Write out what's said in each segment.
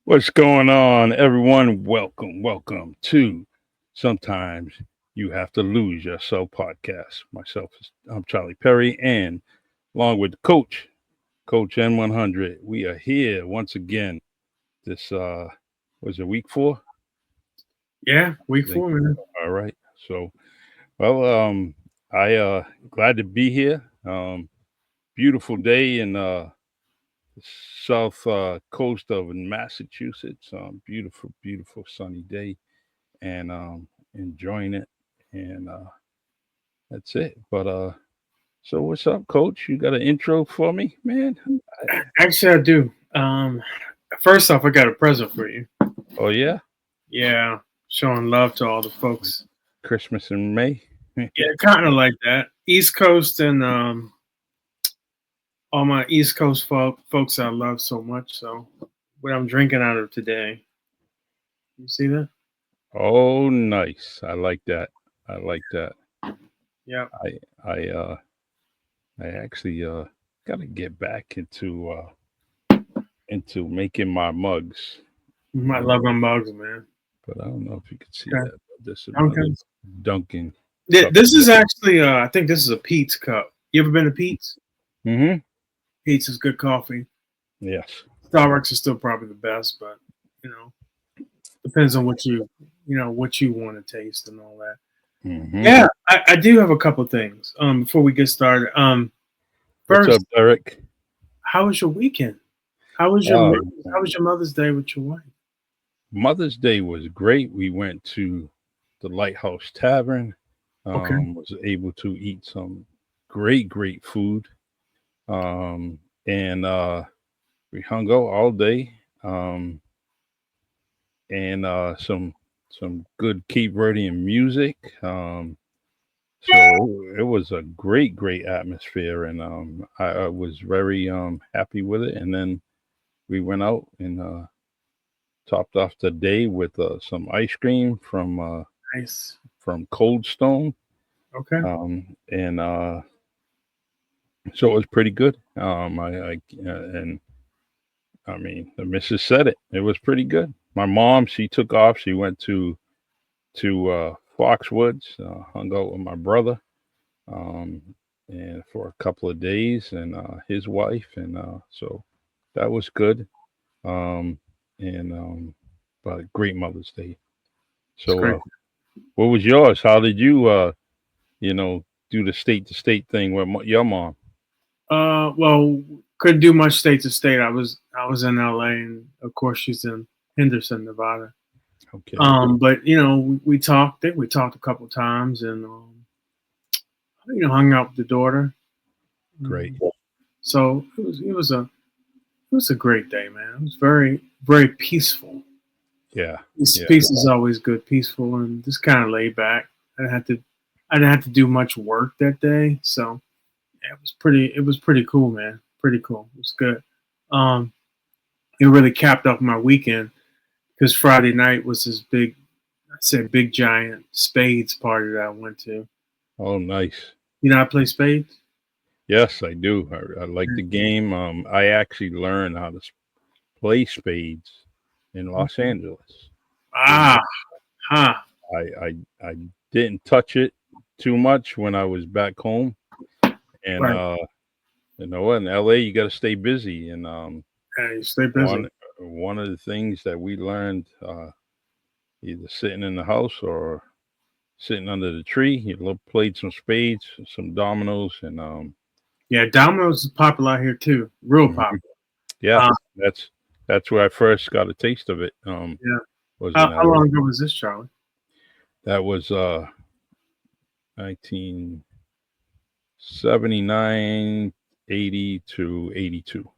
What's going on, everyone? Welcome to Sometimes You Have to Lose Yourself podcast. I'm Charlie Perry, and along with Coach N100, we are here once again. This was it week 4? Yeah, week I think. four, man. All right. So, well, I glad to be here. Beautiful day in south coast of Massachusetts. Beautiful sunny day, and enjoying it. And that's it. But so what's up, Coach? You got an intro for me, man? I, Actually, I do. First off, I got a present for you. oh yeah, Yeah, showing love to all the folks. Christmas in May. Yeah, kind of like that. East Coast and all my East Coast folks I love so much. So, what I'm drinking out of today. You see that? Oh, nice. I like that. I like that. Yeah. I I uh I actually got to get back into making my mugs. I Uh, love my mugs, man. but I don't know if you could see Okay. that. But this is my Okay. little Dunkin' cup. This is actually, I think this is a Pete's cup. You ever been to Pete's? Mm-hmm. Pete's is good coffee. Yes. Starbucks is still probably the best, but you know, depends on what you want to taste and all that. Mm-hmm. Yeah, I do have a couple things before we get started. What's up, First, Derek? how was your weekend? How was your Uh, how was your Mother's Day with your wife? Mother's Day was great. We went to the Lighthouse Tavern. Okay, Was able to eat some great food. And we hung out all day. And some good Cape Verdean music. So it was a great atmosphere, and I was very happy with it. And then we went out and topped off the day with some ice cream nice. from Cold Stone, Okay, and so it was pretty good. And I mean, the missus said it. It was pretty good. My mom, she took off. She went to Foxwoods, hung out with my brother, um, and for a couple of days, and his wife, and so that was good. Um, and but a great Mother's Day. it's So, great. what was yours? How did you, you know, do the state to state thing with your mom? Well, couldn't do much state to state. I was in LA, and of course she's in Henderson, Nevada. Okay, But we talked. I think we talked a couple times, and hung out with the daughter. great. So it was a great day, man. It was very peaceful. Yeah, This yeah. piece is always good, peaceful, and just kind of laid back. I didn't have to do much work that day, so yeah, it was pretty cool, man. Pretty cool. It was good. Um, it really capped off my weekend because Friday night was this big, I said big giant spades party that I went to. Oh, nice. I play spades. Yes, I do. I like the game. I actually learned how to play spades in Los Angeles. Didn't Ah, huh. I didn't touch it too much when I was back home, and Right. you know what? In LA, you got to stay busy, and Hey, stay busy. one one of the things that we learned, either sitting in the house or sitting under the tree, played some spades, some dominoes, and Yeah, Domino's is popular out here too. Real mhm. popular. Yeah, Uh, that's where I first got a taste of it. yeah. Was in How LA. long ago was this, Charlie? That was 1979, 80 to 82.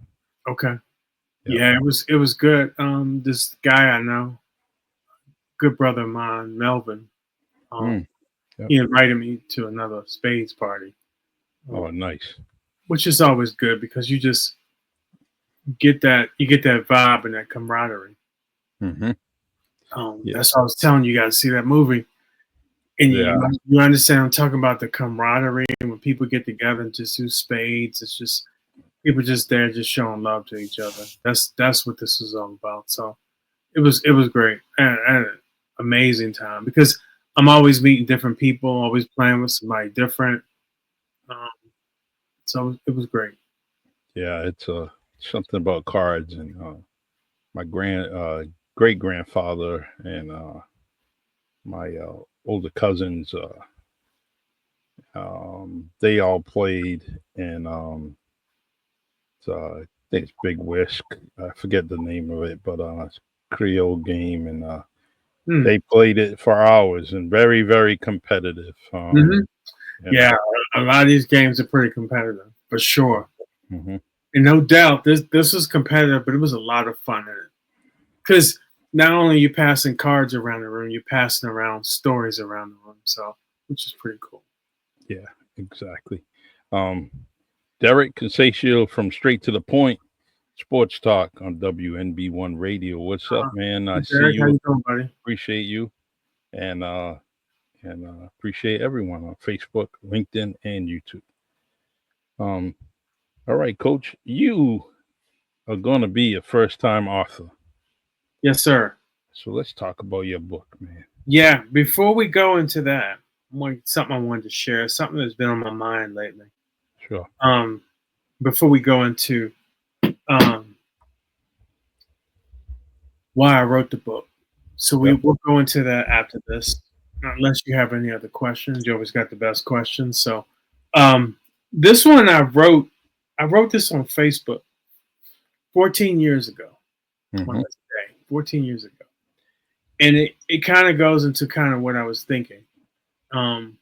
Okay. Yeah. Yeah, it was good. This guy I know, good brother of mine, Melvin, um, Mm, yep. he invited me to another spades party, Oh, um, nice. which is always good because you get that vibe and that camaraderie. Hmm. Yeah. That's why I was telling you, guys to see that movie, and Yeah. you understand. I'm talking about the camaraderie and when people get together and just do spades. It's just people just there, just showing love to each other. That's what this is all about. So. it was great. I had an amazing time because I'm always meeting different people, always playing with somebody different. Um, so it was great. Yeah, it's something about cards and my great grandfather and my older cousins. They all played, and I think it's Big Whisk. I forget the name of it, but it's a Creole game, and Hmm. they played it for hours and very, very competitive. Hmm. You Yeah, know, a lot of these games are pretty competitive for sure, hmm and no doubt this was competitive, but it was a lot of fun in it because not only you passing cards around the room, you're passing around stories around the room, so which is pretty cool. yeah, exactly. Um, Derek Consatio from Straight to the Point Sports Talk on WNB1 Radio. What's up, Uh, man? I hey, see Derek, how you. you doing, buddy? Appreciate you, and appreciate everyone on Facebook, LinkedIn, and YouTube. Um, all right, Coach, you are going to be a first-time author, Yes, sir. so let's talk about your book, man. Yeah, before we go into that, something I wanted to share, something that's been on my mind lately. Sure. Um, before we go into um, why I wrote the book. So Yep. we'll go into that after this. Unless you have any other questions, you always got the best questions. So um, this one I wrote this on Facebook 14 years ago. When hmm I say 14 years ago, and it kind of goes into kind of what I was thinking. Um,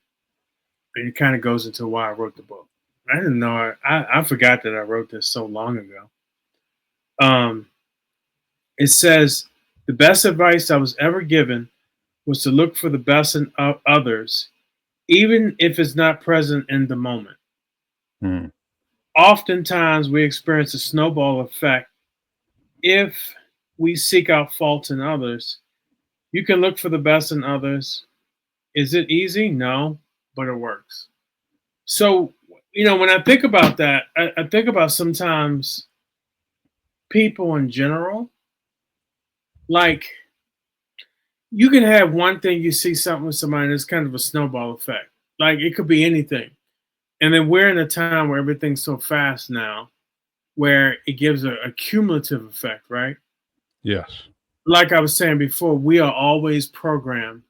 and it kind of goes into why I wrote the book. I didn't know I forgot that I wrote this so long ago. Um, it says the best advice I was ever given was to look for the best in others, even if it's not present in the moment. Mm. Oftentimes, we experience a snowball effect if we seek out faults in others. You can look for the best in others. Is it easy? No, but it works. So, when I think about that, I think about sometimes people in general. Like, you can have one thing, you see something with somebody, and it's kind of a snowball effect. Like, it could be anything. And then we're in a time where everything's so fast now, where it gives a cumulative effect, right? Yes. Like I was saying before, we are always programmed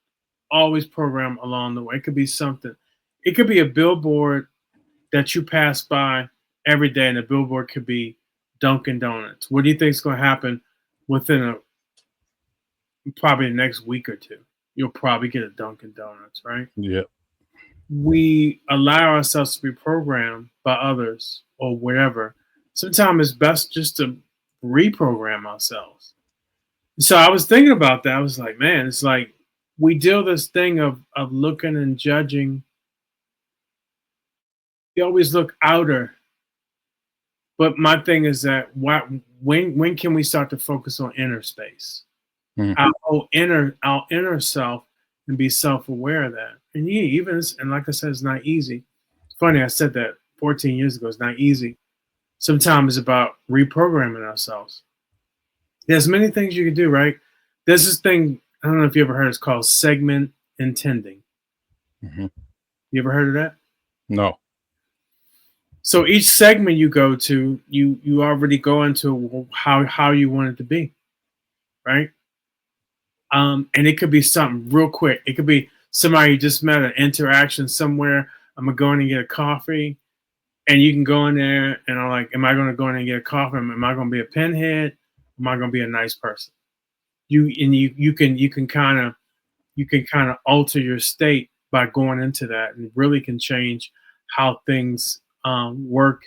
along the way. It could be something. It could be a billboard that you pass by every day, and the billboard could be Dunkin' Donuts. What do you think is going to happen within probably the next week or two? You'll probably get a Dunkin' Donuts, right? Yep. We allow ourselves to be programmed by others or whatever. Sometimes it's best just to reprogram ourselves. So I was thinking about that. I was like, man, it's like we deal this thing of looking and judging. We always look outer, but my thing is that when can we start to focus on inner space? Mm. Our inner self and be self-aware of that. And yeah, and like I said, it's not easy. It's funny, I said that 14 years ago. It's not easy. Sometimes it's about reprogramming ourselves. There's many things you can do, right? There's this thing, I don't know if you ever heard, it's called segment intending. hmm You ever heard of that? No. So each segment you go to, you already go into how you want it to be, right? And it could be something real quick. It could be somebody you just met, an interaction somewhere. I'm gonna go in and get a coffee, and you can go in there and I'm like, am I gonna go in and get a coffee? Am I gonna be a pinhead? Am I gonna be a nice person? You can kind of alter your state by going into that, and really can change how things work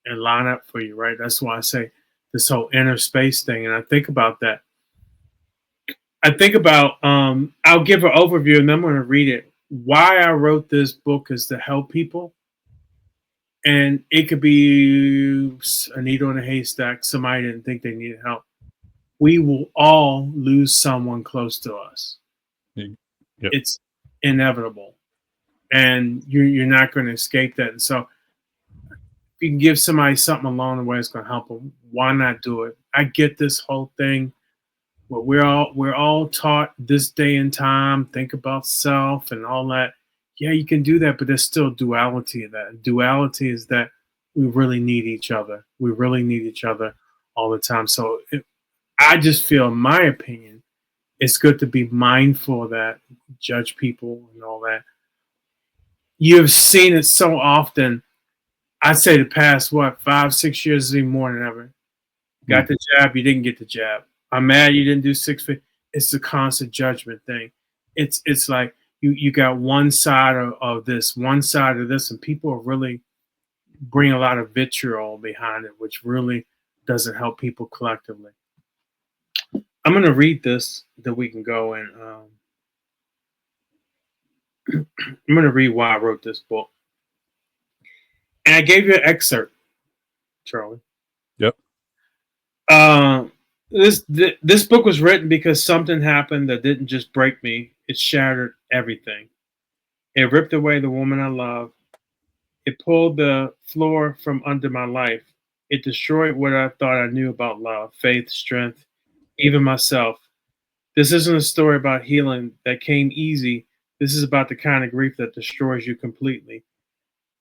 and line up for you, right? That's why I say this whole inner space thing, and I think about that. I think about I'll give an overview and then I'm going to read it. Why I wrote this book is to help people, and it could be a needle in a haystack. Somebody didn't think they needed help. We will all lose someone close to us. Yep. It's inevitable, and you're not going to escape that. And so, if you can give somebody something along the way, it's going to help them. Why not do it? I get this whole thing Well, we're all taught this day and time, think about self and all that. Yeah, you can do that, but there's still duality of that. Duality is that we really need each other. We really need each other all the time. So I just feel, in my opinion, it's good to be mindful of that, judge people and all that. You've seen it so often. I'd say the past, what, 5, 6 years is even more than ever. Got Mm. the jab, you didn't get the jab. I'm mad you didn't do 6 feet. It's the constant judgment thing. It's like you got one side of this, one side of this, and people really bring a lot of vitriol behind it, which really doesn't help people collectively. I'm gonna read this that we can go and I'm gonna read why I wrote this book. And I gave you an excerpt, Charlie. Yep. Uh, this book was written because something happened that didn't just break me; it shattered everything. It ripped away the woman I love. It pulled the floor from under my life. It destroyed what I thought I knew about love, faith, strength, even myself. This isn't a story about healing that came easy. This is about the kind of grief that destroys you completely,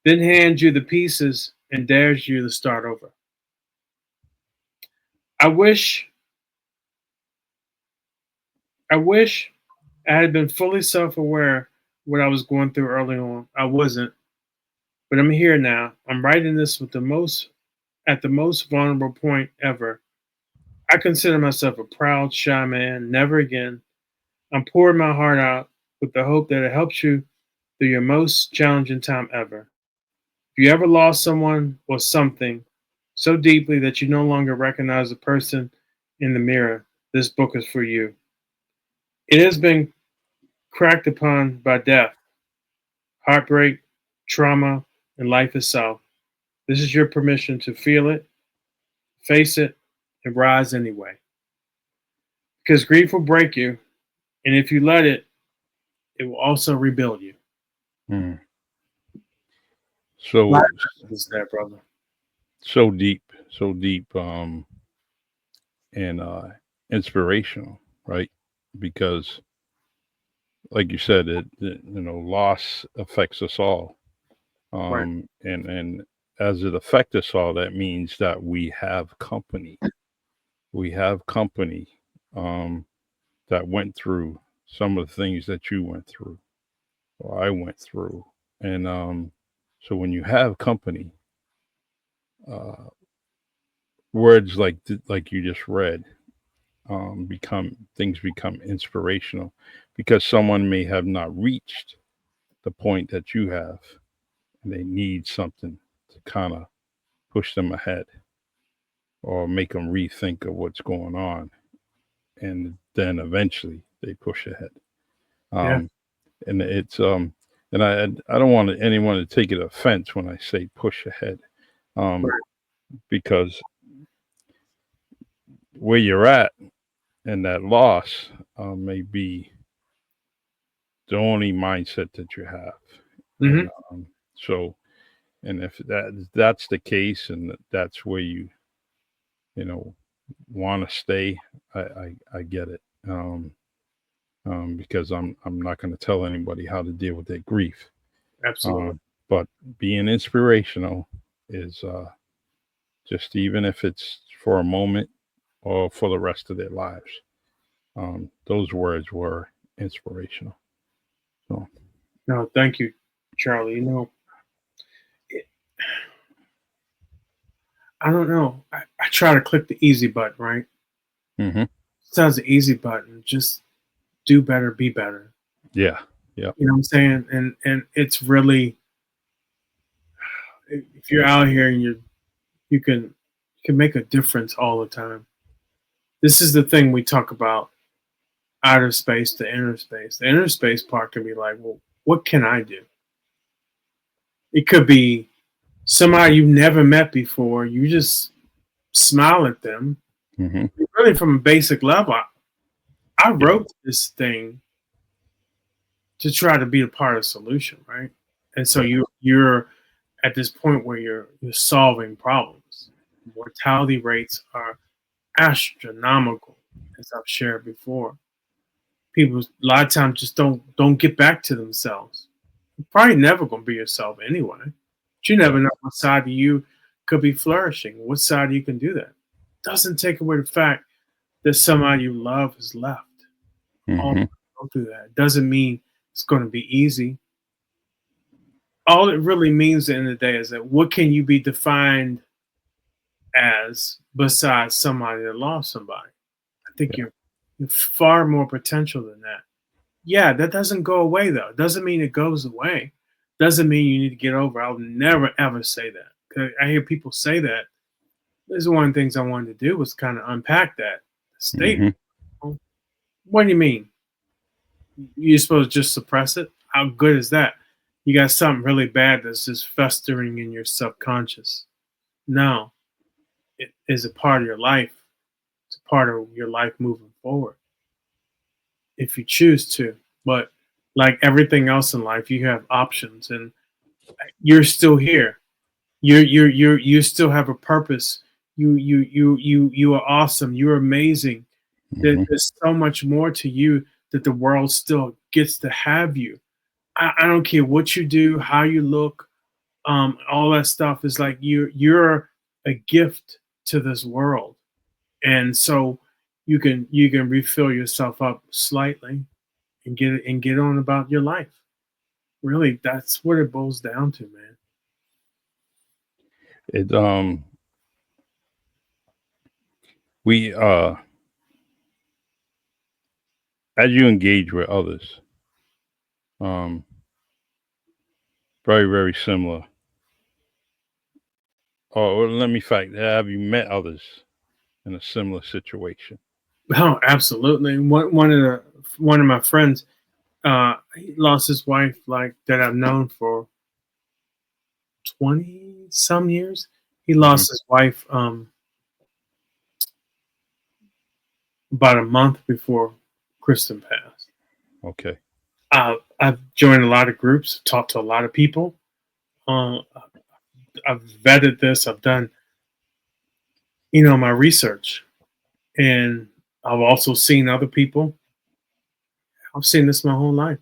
then hands you the pieces and dares you to start over. I wish, I wish I had been fully self-aware what I was going through early on. I wasn't, but I'm here now. I'm writing this with the most at the most vulnerable point ever. I consider myself a proud, shy man. Never again. I'm pouring my heart out with the hope that it helps you through your most challenging time ever. If you ever lost someone or something so deeply that you no longer recognize the person in the mirror, this book is for you. It has been cracked upon by death, heartbreak, trauma, and life itself. This is your permission to feel it, face it, and rise anyway. Because grief will break you, and if you let it, it will also rebuild you. Mm. Life So is there, brother. so deep, so deep, and inspirational, right? Because, like you said, loss affects us all, Right. and as it affects us all, that means that we have company. We have company um, that went through some of the things that you went through, or I went through, and so when you have company, uh, words like you just read become things become inspirational because someone may have not reached the point that you have, and they need something to kind of push them ahead or make them rethink of what's going on, and then eventually they push ahead. Yeah. Um, and it's and I don't want anyone to take it offense when I say push ahead, um, Right. because where you're at and that loss may be the only mindset that you have, Hmm. and so and if that's the case and that's where you know want to stay, I get it, because I'm not going to tell anybody how to deal with their grief, Absolutely. um, but being inspirational is just even if it's for a moment or for the rest of their lives. Those words were inspirational. So, No, thank you, Charlie. It, I don't know. I try to click the easy button, right? hmm Sounds the easy button. Just do better, be better. yeah, yeah, You know what I'm saying? And it's really, if you're out here and you can make a difference all the time. This is the thing we talk about: outer space to inner space. The inner space part can be like, well, what can I do? It could be somebody you've never met before. You just smile at them. hmm Really, from a basic level, I yeah, wrote this thing to try to be a part of the solution, right? And so yeah, you're at this point where you're solving problems. Mortality rates are astronomical, as I've shared before. People a lot of times just don't get back to themselves. You're probably never gonna be yourself anyway. But you Yeah. never know what side of you could be flourishing. What side of you can do that. Doesn't take away the fact that somebody you love has left. All Hmm. go through that. Doesn't mean it's gonna be easy. All it really means at the end of the day is that what can you be defined as besides somebody that lost somebody? I think Yeah. you're far more potential than that. Yeah, that doesn't go away though. Doesn't mean it goes away. Doesn't mean you need to get over. I'll never ever say that. 'Cause I hear people say that. This is one of the things I wanted to do was kind of unpack that statement. Hmm. Well, what do you mean? You're supposed to just suppress it? How good is that? You got something really bad that's just festering in your subconscious. No, it is a part of your life. It's a part of your life moving forward if you choose to. But like everything else in life, you have options, and you're still here. You still have a purpose. You are awesome. You're amazing. Hmm. There's so much more to you that the world still gets to have you. I don't care what you do, how you look, all that stuff is like you're a gift to this world, and so you can refill yourself up slightly and get on about your life. Really, that's what it boils down to, man. It we as you engage with others, um, very very similar. Oh, well, let me fact. Have you met others in a similar situation? Oh, absolutely. One of my friends, he lost his wife like that I've known for 20 some years. He Hmm. lost his wife about a month before Kristen passed. Okay. I've joined a lot of groups, talked to a lot of people. Uh, I've vetted this. I've done, my research, and I've also seen other people. I've seen this my whole life.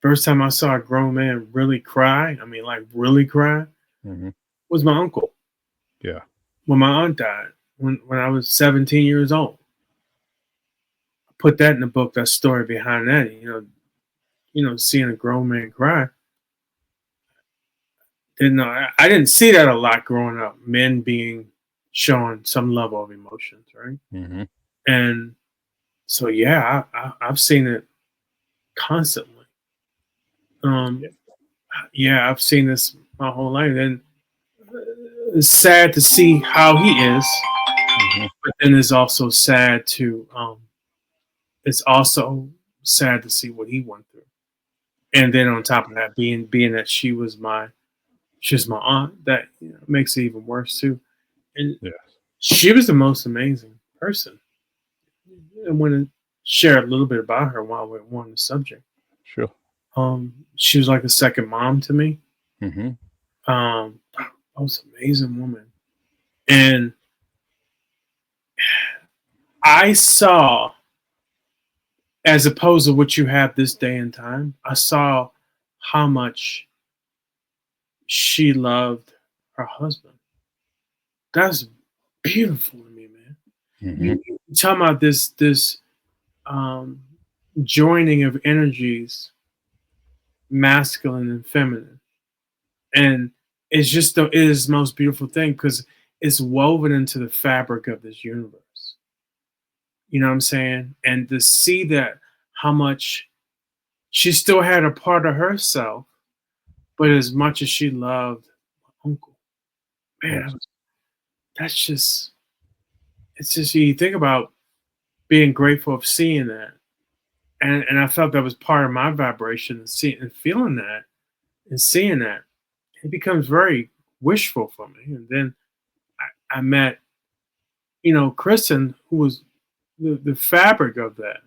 First time I saw a grown man really cry, I mean, like really cry, Hmm. was my uncle Yeah. when my aunt died when I was 17 years old. I put that in the book. That story behind that, seeing a grown man cry. Didn't know. I didn't see that a lot growing up. Men being showing some level of emotions, right? Hmm. And so, yeah, I've seen it constantly. Yeah. Um, yeah, I've seen this my whole life, and it's sad to see how he is, Hmm. but then it's also sad to it's also sad to see what he went through. And then on top of that, being that she's my aunt, that makes it even worse too. And Yeah. she was the most amazing person. I want to share a little bit about her while we're on the subject. Sure. She was like a second mom to me. Hmm. Most amazing woman, and I saw, as opposed to what you have this day and time, I saw how much she loved her husband. That's beautiful to me, man. Hmm. You talking about this um, joining of energies, masculine and feminine, and it is the most beautiful thing because it's woven into the fabric of this universe. You know what I'm saying? And to see that how much she still had a part of herself, but as much as she loved my uncle, man, Yes. that's just it's just you think about being grateful of seeing that, and I felt that was part of my vibration, and seeing and feeling that and seeing that. It becomes very wishful for me, and then I met Kristen, who was the fabric of that.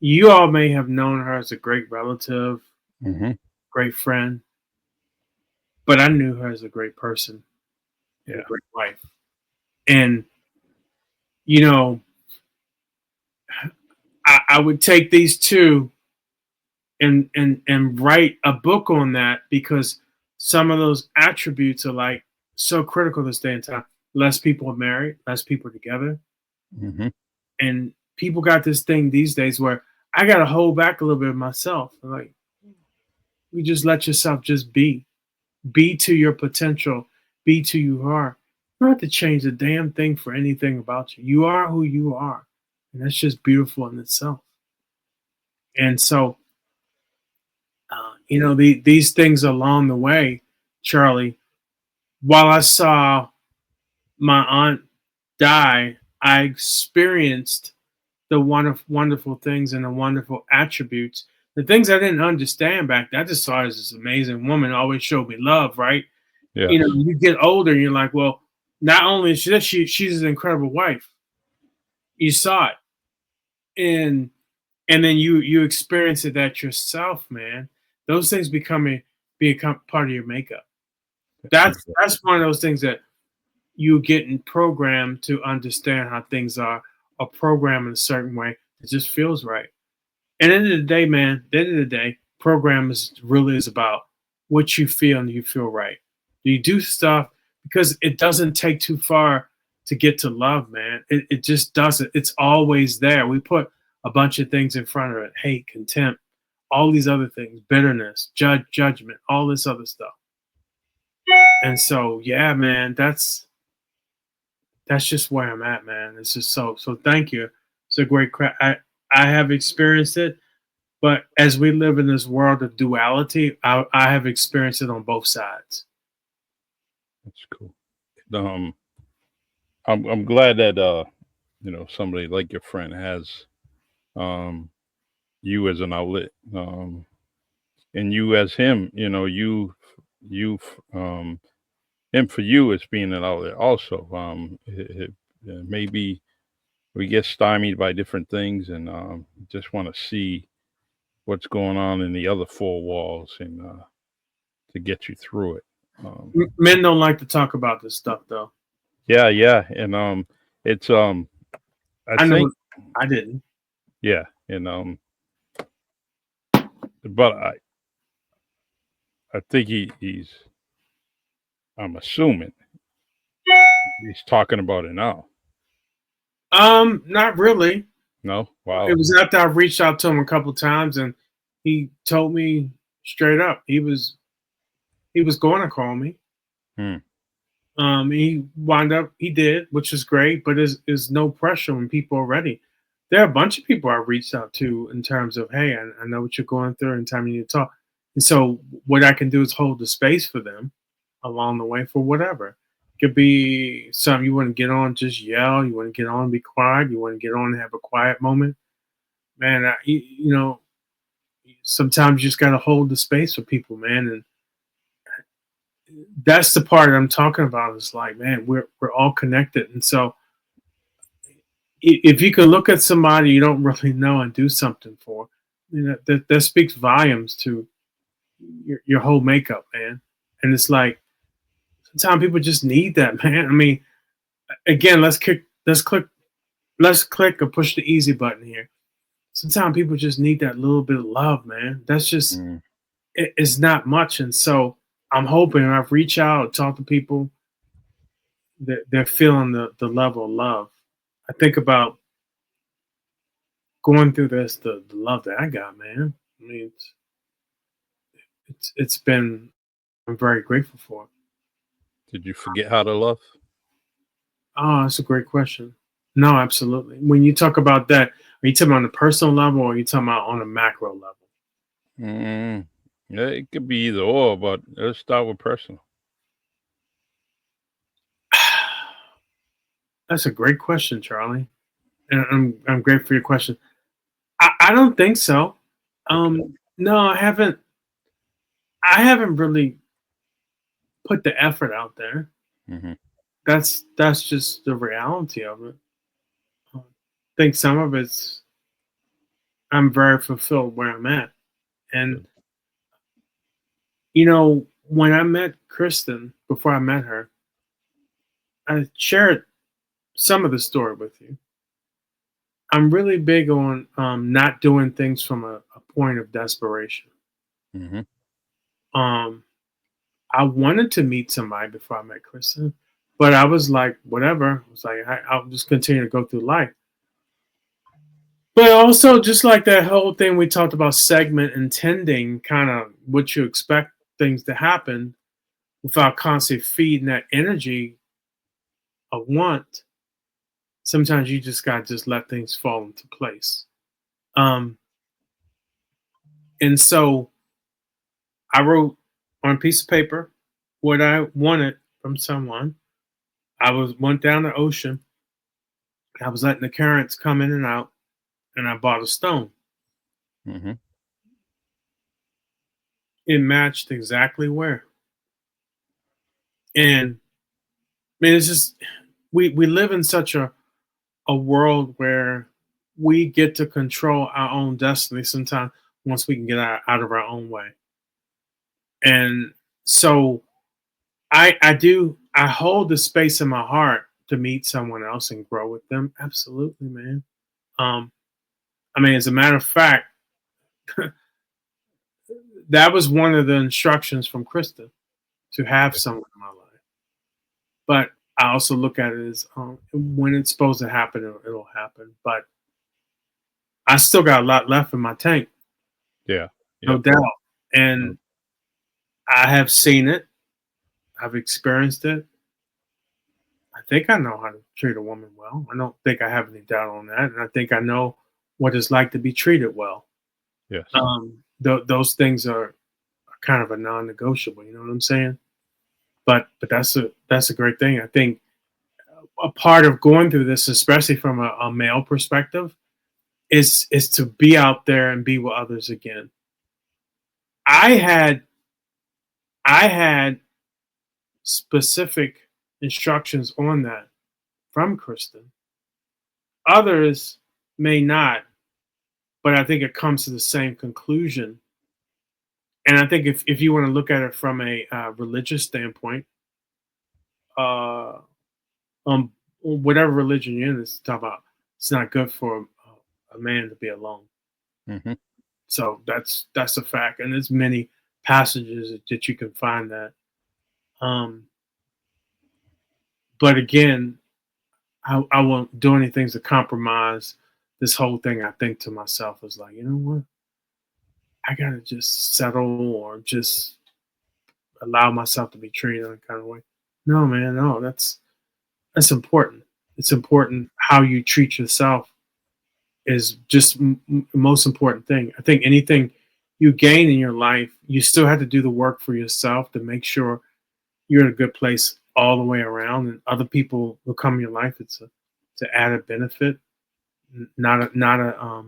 You all may have known her as a great relative, Hmm. great friend, but I knew her as a great person and a Yeah. great wife. And you know, I would take these two and write a book on that, because some of those attributes are like so critical this day and time. Less people are married, less people are together, Hmm. and people got this thing these days where I got to hold back a little bit of myself. Like, you just let yourself just be to your potential, be to you are. You don't have to change a damn thing for anything about you. You are who you are, and that's just beautiful in itself. And so, these things along the way, Charlie. While I saw my aunt die, I experienced the wonderful things and the wonderful attributes. The things I didn't understand back then, I just saw her as this amazing woman, always showed me love, right? Yes. You get older and you're like, well, not only is she's an incredible wife. You saw it. And then you experience it that yourself, man. Those things become part of your makeup. That's one of those things that you getting programmed to understand how things are programmed in a certain way. It just feels right. And at the end of the day, man, at the end of the day, program is really is about what you feel and you feel right. You do stuff because it doesn't take too far to get to love, man. It just doesn't. It's always there. We put a bunch of things in front of it: hate, contempt, all these other things, bitterness, judgment, all this other stuff. And so, yeah, man, that's just where I'm at, man. It's just so. Thank you. It's a great I have experienced it, but as we live in this world of duality, I have experienced it on both sides. That's cool. Um, I'm glad that somebody like your friend has um you as an outlet, and you as him. You him for you as being an outlet also. Maybe we get stymied by different things, and just want to see what's going on in the other four walls, and to get you through it. Um, Men don't like to talk about this stuff, though. yeah, yeah, and it's I I know think I didn't. yeah, and but I think he's I'm assuming he's talking about it now. Not really. No, It wow. was after I reached out to him a couple times, and he told me straight up he was going to call me. Hmm. He wound up, he did, which is great, but is no pressure when people are ready. There are a bunch of people I reached out to in terms of, hey, I know what you're going through and time you need to talk. And so what I can do is hold the space for them along the way for whatever. Could be something you want to get on, just yell. You want to get on, be quiet. You want to get on and have a quiet moment. Man, sometimes you just got to hold the space for people, man. And that's the part I'm talking about. Is like, man, we're all connected, and so if you can look at somebody you don't really know and do something for, that speaks volumes to your whole makeup, man. And it's like sometimes people just need that, man. I mean, again, let's click or push the easy button here. Sometimes people just need that little bit of love, man. That's just Mm. it's not much, and so I'm hoping I've reached out, talked to people that they're feeling the level of love. I think about going through this, the love that I got, man. I mean, it's been I'm very grateful for it. Did you forget how to love? Oh, that's a great question. No, absolutely. When you talk about that, are you talking about on a personal level or are you talking about on a macro level? Mm. Yeah, it could be either or, but let's start with personal. That's a great question, Charlie. And I'm grateful for your question. I don't think so. Okay. No, I haven't really put the effort out there. Hmm. That's just the reality of it. I think some of it's I'm very fulfilled where I'm at. And Good. when I met Kristen, before I met her, I shared some of the story with you. I'm really big on not doing things from a point of desperation. Hmm. Um, I wanted to meet somebody before I met Kristen, but I was like, whatever. I was like, I'll just continue to go through life. But also, just like that whole thing we talked about, segment intending, kind of what you expect things to happen without constantly feeding that energy of want. Sometimes you just got to just let things fall into place. Um, and so I wrote on a piece of paper what I wanted from someone. I went down the ocean. I was letting the currents come in and out, and I bought a stone. Hmm. It matched exactly where. And I mean, it's just we live in such a world where we get to control our own destiny sometimes once we can get out of our own way. And so I hold the space in my heart to meet someone else and grow with them. Absolutely, man. Um, I mean, as a matter of fact, that was one of the instructions from Krista to have someone in my life. But I also look at it as when it's supposed to happen, it'll happen. But I still got a lot left in my tank, Yeah. no Yep. doubt. Uh, And I have seen it, I've experienced it. I think I know how to treat a woman well. I don't think I have any doubt on that. And I think I know what it's like to be treated well. yes. Those things are kind of a non-negotiable. You know what I'm saying? But that's a great thing. I think a part of going through this, especially from a male perspective, is to be out there and be with others again. I had I had specific instructions on that from Kristen. Others may not, but I think it comes to the same conclusion. And I think if you want to look at it from a religious standpoint, uh, whatever religion you're in, is talk about it's not good for a man to be alone. Hmm. So that's a fact, and there's many passages that you can find that. Um, but again, I won't do anything to compromise this whole thing. I think to myself is like, you know what? I gotta just settle or just allow myself to be treated in a kind of way. No, man, no, that's important. It's important how you treat yourself is just most important thing. I think anything you gain in your life, you still have to do the work for yourself to make sure you're in a good place all the way around, and other people will come in your life. It's an added benefit, not a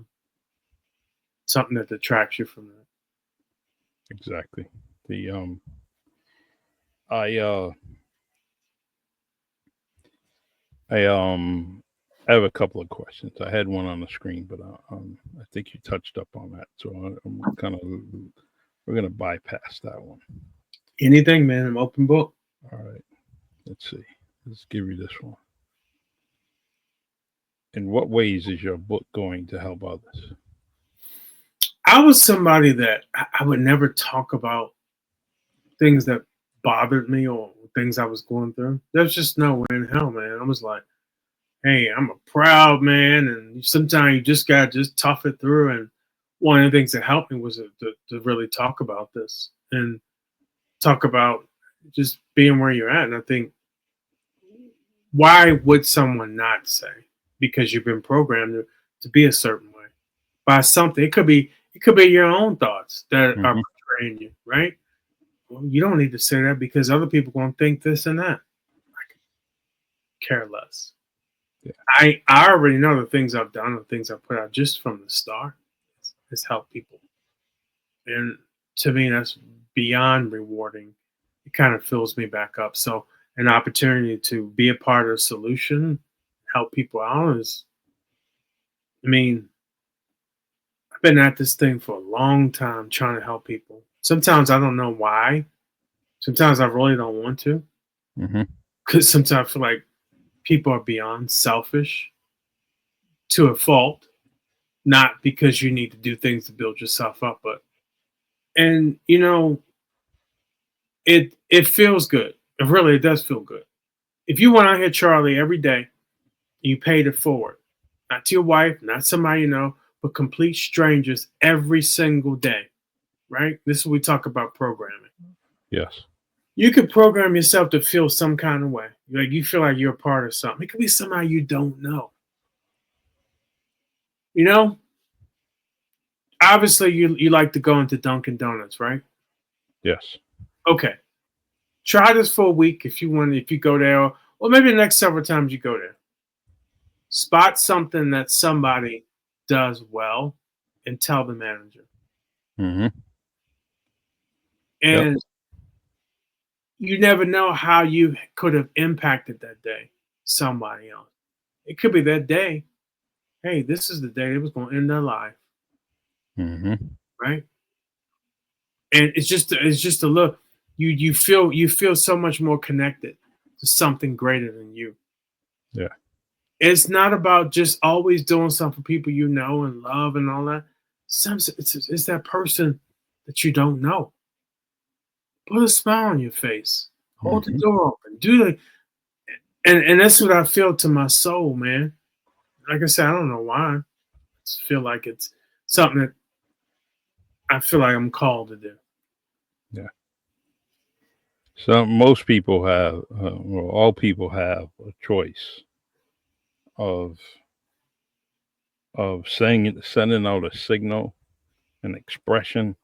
something that detracts you from that. Exactly. The I uh I I have a couple of questions. I had one on the screen, but I think you touched up on that, so I'm kind of we're gonna bypass that one. Anything, man. I'm open book. All right. Let's see. Let's give you this one. In what ways is your book going to help others? I was somebody that I would never talk about things that bothered me or things I was going through. There's just no way in hell, man. I was like, hey, I'm a proud man, and sometimes you just gotta just tough it through. And one of the things that helped me was to really talk about this and talk about just being where you're at. And I think, why would someone not say because you've been programmed to be a certain way by something? It could be your own thoughts that are Hmm. portraying you, right? Well, you don't need to say that because other people going to think this and that. I could care less. Yeah. I already know the things I've done, the things I've put out just from the start has helped people, and to me that's beyond rewarding. It kind of fills me back up. So an opportunity to be a part of the solution, help people out is, I mean, I've been at this thing for a long time trying to help people. Sometimes I don't know why. Sometimes I really don't want to, Hmm. because sometimes I feel like people are beyond selfish to a fault, not because you need to do things to build yourself up, but and it feels good. It does feel good. If you went out here, Charlie, every day, you paid it forward, not to your wife, not somebody you know, but complete strangers every single day, right? This is what we talk about programming. Yes. You could program yourself to feel some kind of way. Like you feel like you're a part of something. It could be somebody you don't know. You know, obviously you like to go into Dunkin' Donuts, right? Yes. Okay. Try this for a week if you want, if you go there, or maybe the next several times you go there. Spot something that somebody does well and tell the manager. Hmm. Yep. And you never know how you could have impacted that day somebody else. It could be that day. Hey, this is the day it was going to end their life, Hmm. right? And it's just a look. You feel so much more connected to something greater than you. Yeah. It's not about just always doing something for people you know and love and all that. It's that person that you don't know. Put a smile on your face. Hold the Hmm. door open. Do the and that's what I feel to my soul, man. Like I said, I don't know why. I just feel like it's something that I feel like I'm called to do. Yeah. So most people have, well, all people have a choice of sending out a signal, an expression,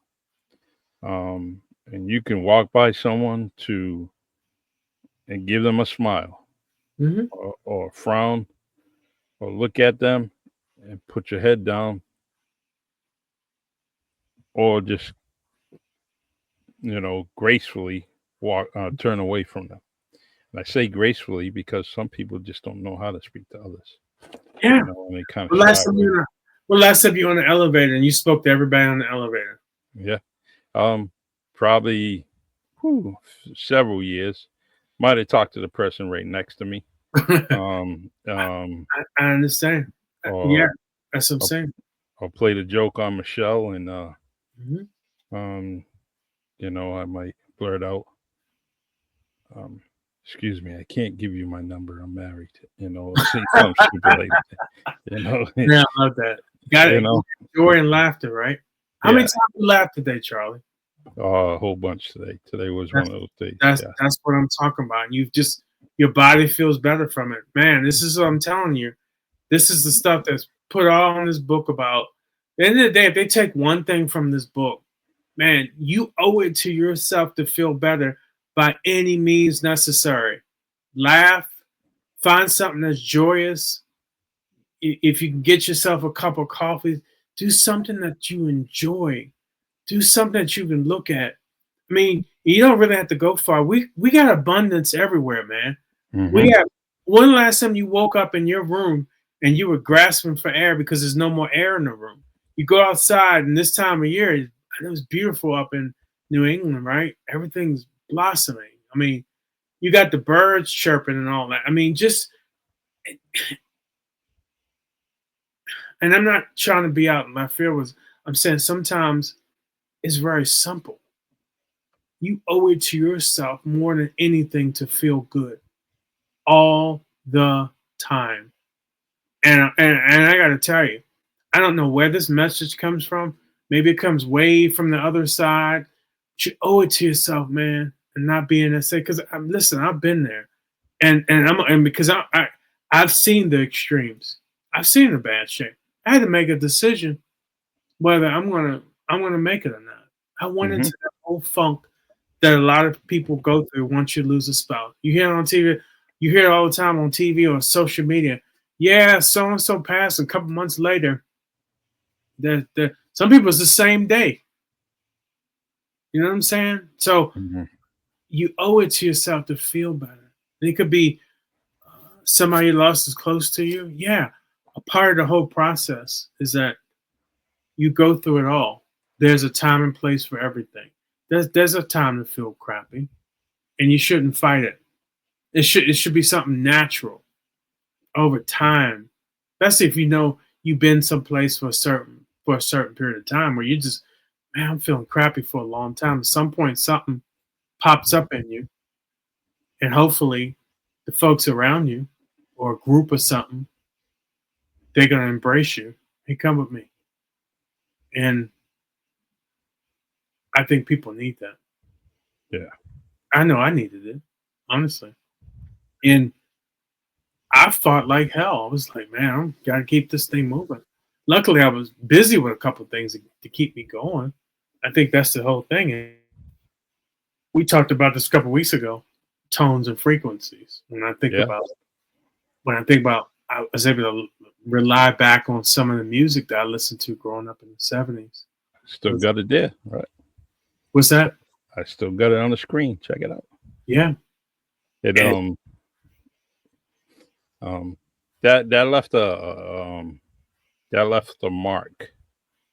and you can walk by someone to and give them a smile Hmm. or a frown or look at them and put your head down or just gracefully turn away from them. And I say gracefully because some people just don't know how to speak to others, Yeah. and they kind of Well, shy last time away. you well, last time you were on the elevator and you spoke to everybody on the elevator. Yeah. Probably several years. Might have talked to the person right next to me. Um, I, um, I understand. Yeah, or that's what I'm or, saying. or played a joke on Michelle, and Mhm. um, I might blurt out, um, "Excuse me, I can't give you my number. I'm married." Say something stupid like that. You know, Yeah, I love that. Got you it. know, Joy and laughter, right? How many yeah. times you laughed today, Charlie? A whole bunch today. Today was one That's of those days. that's Yeah. that's what I'm talking about. You've just your body feels better from it. Man, this is what I'm telling you. This is the stuff that's put all in this book about. At the end of the day, if they take one thing from this book, man, you owe it to yourself to feel better by any means necessary. Laugh, find something that's joyous. If you can get yourself a cup of coffee, do something that you enjoy. Do something that you can look at. I mean, you don't really have to go far. We got abundance everywhere, man. Hmm. We have when last time you woke up in your room and you were grasping for air because there's no more air in the room. You go outside and this time of year, it was beautiful up in New England, right? Everything's blossoming. I mean, you got the birds chirping and all that. I mean, just and I'm not trying to be out in left field. I'm saying sometimes it's very simple. You owe it to yourself more than anything to feel good all the time. And I got to tell you, I don't know where this message comes from. Maybe it comes way from the other side. But you owe it to yourself, man, and not being that say. Because listen, I've been there, and because I've seen the extremes. I've seen the bad shape. I had to make a decision whether I'm gonna make it or not. I went Hmm. into that whole funk that a lot of people go through once you lose a spouse. You hear it on TV, you hear it all the time on TV or social media. Yeah, so and so passed. A couple months later, the some people it's the same day. You know what I'm saying? So Hmm. you owe it to yourself to feel better. It could be somebody you lost is close to you. Yeah, a part of the whole process is that you go through it all. There's a time and place for everything. There's a time to feel crappy, and you shouldn't fight it. It should be something natural over time. Especially if you know you've been someplace for a certain period of time where you just, man, I'm feeling crappy for a long time. At some point, something pops up in you, and hopefully, the folks around you or a group or something, they're gonna embrace you. Hey, come with me, and I think people need that. Yeah. I know I needed it, honestly, and I fought like hell. I was like, man, I gotta keep this thing moving. Luckily, I was busy with a couple of things to keep me going. I think that's the whole thing. And we talked about this a couple of weeks ago, tones and frequencies. Yeah. I was able to rely back on some of the music that I listened to growing up in the '70s. Still Was got it there. Right. was that? I still got it on the screen. Check it out. Yeah. It And um that left a mark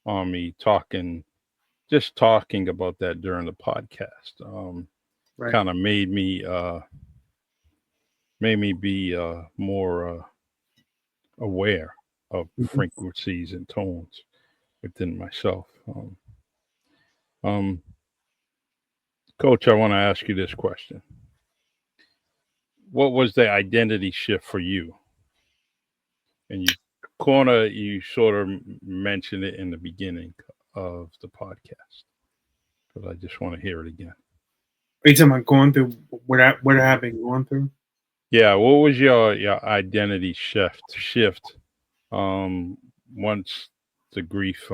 on me just talking about that during the podcast. right. Kind of made me be more aware of Mhm. frequencies and tones within myself. Um, Coach, I want to ask you this question: what was the identity shift for you? And you sort of mentioned it in the beginning of the podcast, but I just want to hear it again. Are you talking about going through what I have been going through? Yeah, what was your identity shift um once the grief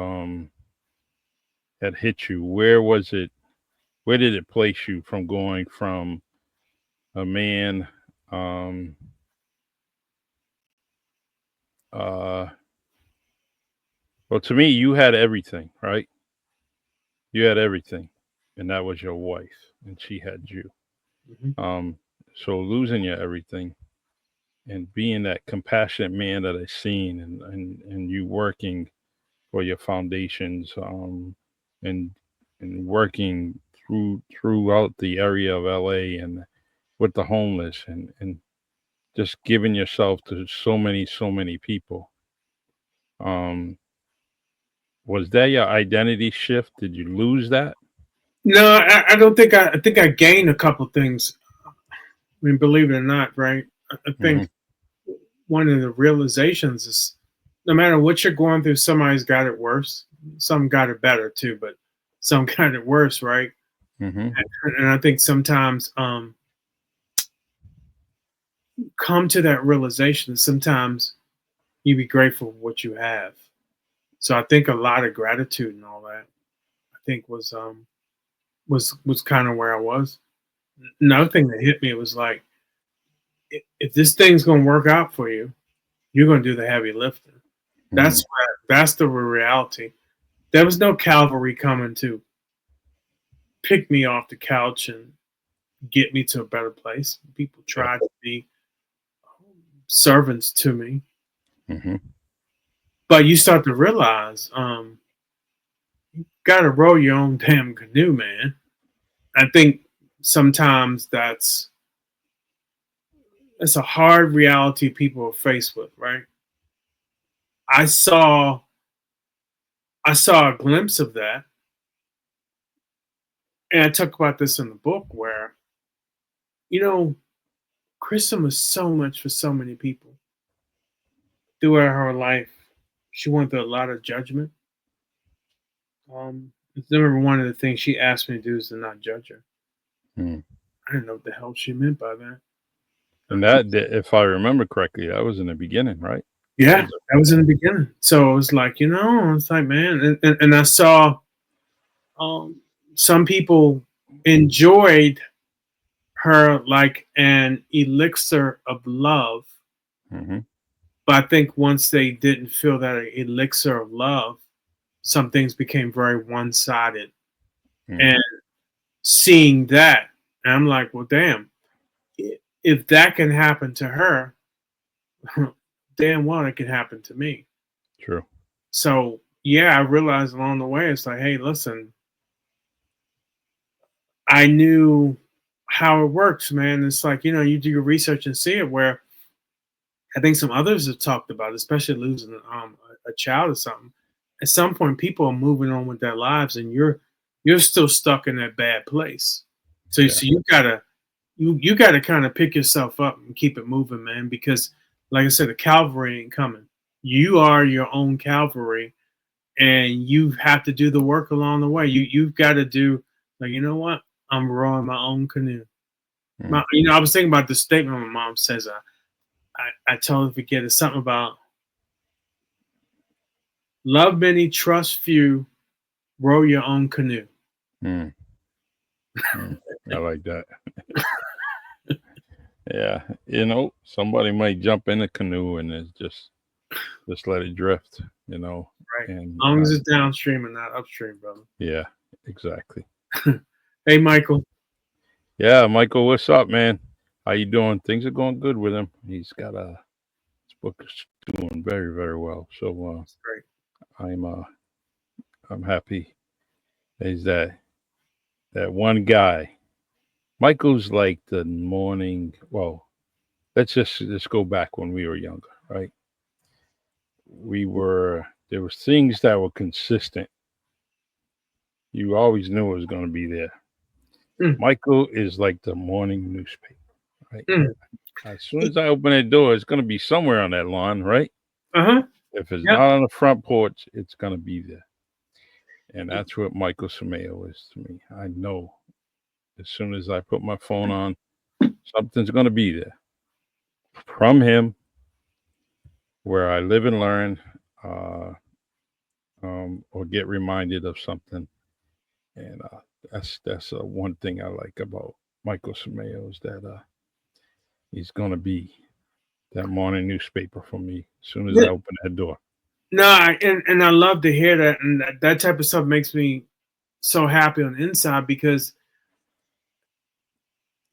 had hit you? Where did it place you from going from a man um uh well, to me, you had everything, right? You had everything, and that was your wife, and she had you. Mhm. Um, so losing your everything and being that compassionate man that I seen, and you working for your foundations, and working throughout the area of LA and with the homeless, and just giving yourself to so many people. Um, was that your identity shift? Did you lose that? No, I don't think I think I gained a couple things. I mean, believe it or not, right? I Hmm. think one of the realizations is no matter what you're going through, somebody's got it worse. Some got it better too, but some got it worse, right? Hmm. And I think sometimes come to that realization. Sometimes you be grateful for what you have. So I think a lot of gratitude and all that. I think was kind of where I was. Another thing that hit me was like, if this thing's gonna work out for you, you're gonna do the heavy lifting. Hmm. That's the reality. There was no cavalry coming to pick me off the couch and get me to a better place. People Yeah. tried to be servants to me, Hmm. but you start to realize, you got to row your own damn canoe, man. I think sometimes that's a hard reality people are faced with, right? I saw I saw a glimpse of that, and I talk about this in the book where you know Kristen was so much for so many people throughout her life. She went through a lot of judgment. I remember one of the things she asked me to do is to not judge her. Mm. I didn't know what the hell she meant by that. And that, if I remember correctly, that was in the beginning, right? That Yeah, was that was in the beginning. So it was like, it's like, man, and I saw um, some people enjoyed her like an elixir of love. hmm But I think once they didn't feel that elixir of love, some things became very one sided. mm, And seeing that, I'm like, well, damn, if that can happen to her, damn well it can happen to me. true. So yeah, I realized along the way, it's like, hey, listen, I knew how it works, man. It's like, you do your research and see it where I think some others have talked about, especially losing a child or something, at some point people are moving on with their lives, and you're still stuck in that bad place. So Yeah. so you gotta kind of pick yourself up and keep it moving, man. Because like I said, the cavalry ain't coming. You are your own cavalry, and you have to do the work along the way. You've got to do like, you know what? I'm rowing my own canoe. Mm, I was thinking about the statement my mom says. I totally forget. It's something about love many, trust few, row your own canoe. mm, mm. I like that. Yeah. Somebody might jump in a canoe and it's just let it drift, Right. and As long as it's downstream and not upstream, brother. yeah, exactly. Hey, Michael. Yeah, Michael, what's up, man? How you doing? Things are going good with him. He's got his book is doing very, very well. So That's great. I'm happy. Is that one guy? Michael's like the morning. Well, let's go back when we were younger, right? There was things that were consistent. You always knew it was going to be there. Mm, Michael is like the morning newspaper, right? mm. As soon as I open that door, it's going to be somewhere on that lawn, right? Uh-huh. If it's Yep. not on the front porch, it's going to be there. And that's what Michael Sameo is to me. I know as soon as I put my phone on, something's going to be there from him, where I live and learn, uh, or get reminded of something. And that's one thing I like about Michael Sameo is that he's going to be that morning newspaper for me as soon as I Yeah. open that door. No, and I love to hear that, and that type of stuff makes me so happy on the inside because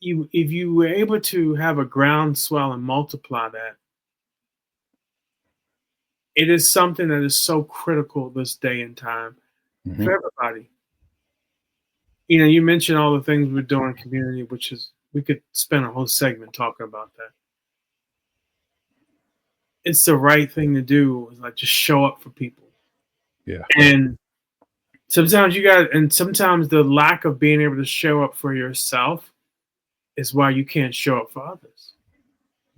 if you were able to have a groundswell and multiply that, it is something that is so critical this day and time Hmm. for everybody. You mentioned all the things we're doing in community, which is we could spend a whole segment talking about that. It's the right thing to do, is like just show up for people. Yeah. And sometimes the lack of being able to show up for yourself is why you can't show up for others.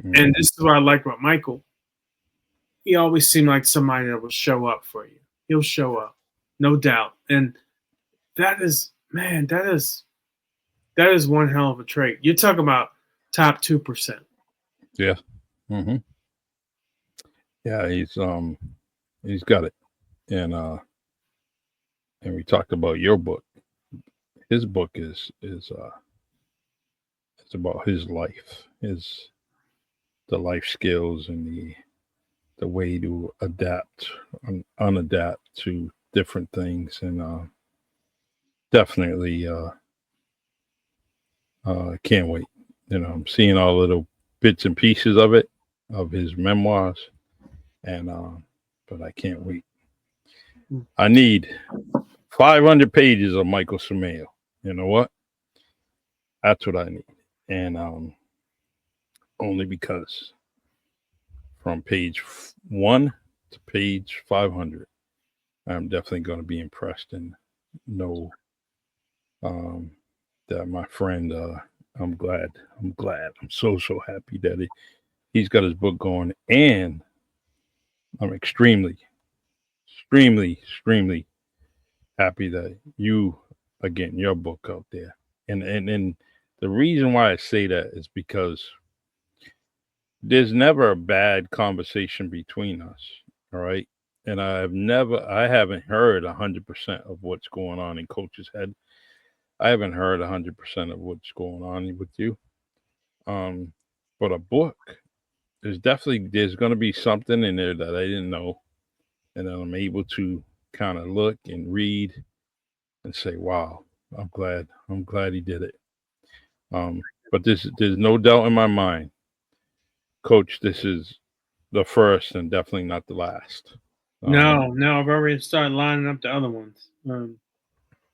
And Hmm. this is what I like about Michael. He always seemed like somebody that would show up for you. He'll show up, no doubt. And that is, man, that is one hell of a trait. You're talking about top 2%. Yeah. Hmm. Yeah. He's got it. And we talked about your book. His book is it's about his life, his the life skills and the way to adapt and unadapt to different things, and definitely can't wait. I'm seeing all little bits and pieces of it, of his memoirs, and but I can't wait. I need 500 pages of Michael Sameo. You know what? That's what I need, and only because from page one to page 500, I'm definitely going to be impressed and know um, that my friend. I'm glad. I'm so happy that he's got his book going, and I'm extremely happy that you are getting your book out there. And the reason why I say that is because there's never a bad conversation between us. All right. And I haven't heard 100% of what's going on in Coach's head. I haven't heard 100% of what's going on with you. Um, but a book, there's going to be something in there that I didn't know, and then I'm able to kind of look and read and say, "Wow, I'm glad he did it." But there's no doubt in my mind, Coach. This is the first and definitely not the last. Um, No, I've already started lining up the other ones.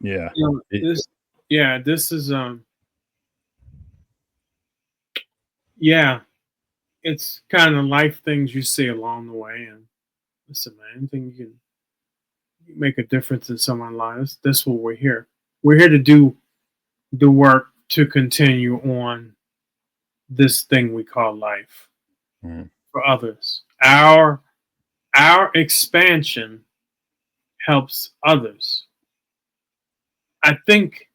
yeah, You know, it, this, yeah, this is, yeah, it's kind of life things you see along the way, and Listen, man, anything you can make a difference in someone's lives. That's what we're here. We're here to do the work to continue on this thing we call life Mm. for others. Our expansion helps others. I think